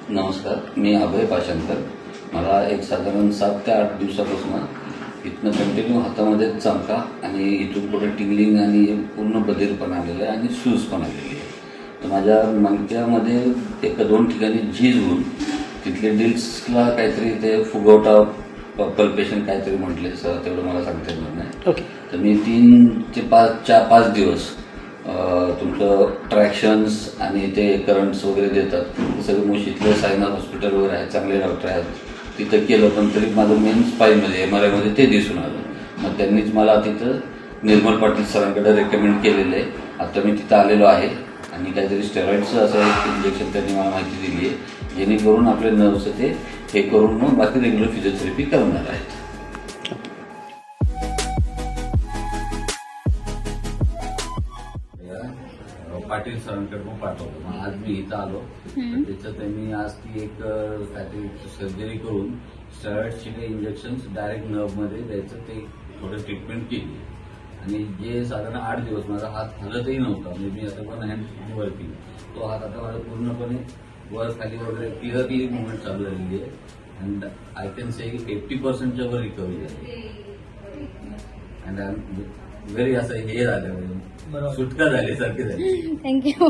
नमस्कार, मी अभय पाषाणकर. मला एक साधारण 7 ते 8 दिवसापासून इथनं कंटिन्यू हातामध्ये चमका आणि इथून पुढे टिंगलिंग आणि पूर्ण बधीरपणा आलेलं आहे आणि सूज पण आलेली आहे. तर माझ्या मणक्यामध्ये 1-2 ठिकाणी झीज होऊन तिथले डिल्सला काहीतरी ते फुगवटा पल्पेशन काहीतरी म्हटले सर, तेवढं मला सांगता येणार नाही. तर मी 3 ते 5 दिवस तुमचं ट्रॅक्शन्स आणि ते करंट्स वगैरे देतात, सगळे मुशीतले सायना हॉस्पिटल वगैरे आहेत, चांगले डॉक्टर आहेत, तिथं केलं. पण तरी माझं मेन स्पाईनमध्ये MRI मध्ये ते दिसून आलं. मग त्यांनीच मला तिथं निर्मल पाटील सरांकडे रेकमेंड केलेलं आहे. आता मी तिथं आलेलो आहे आणि काहीतरी स्टेरॉइडचं असं एक इंजेक्शन त्यांनी मला माहिती दिली आहे, जेणेकरून आपले नर्व्हचं ते हे करून मग बाकी रेग्युलर फिजिओथेरपी करणार आहेत. पाटील सरांकडे पण पाठवलं. मग आज मी इथं आलो, त्याच्यात त्यांनी आज ती एक काहीतरी सर्जरी करून स्टेरॉइडचे काही इंजेक्शन डायरेक्ट नर्व्हमध्ये द्यायचं, ते थोडं ट्रीटमेंट केली. आणि जे साधारण 8 दिवस माझा हात हलतही नव्हता, म्हणजे मी आता पण हँड वरती, तो हात आता माझा पूर्णपणे वर खाली वगैरे क्लिअरली मुवमेंट चालू झालेली आहे. अँड आय कॅन से 80% वर रिकव्हरी झाली. अँड आय एम व्हेरी असं हे झालं, सुटका झाली सारखी झाली. थँक्यू.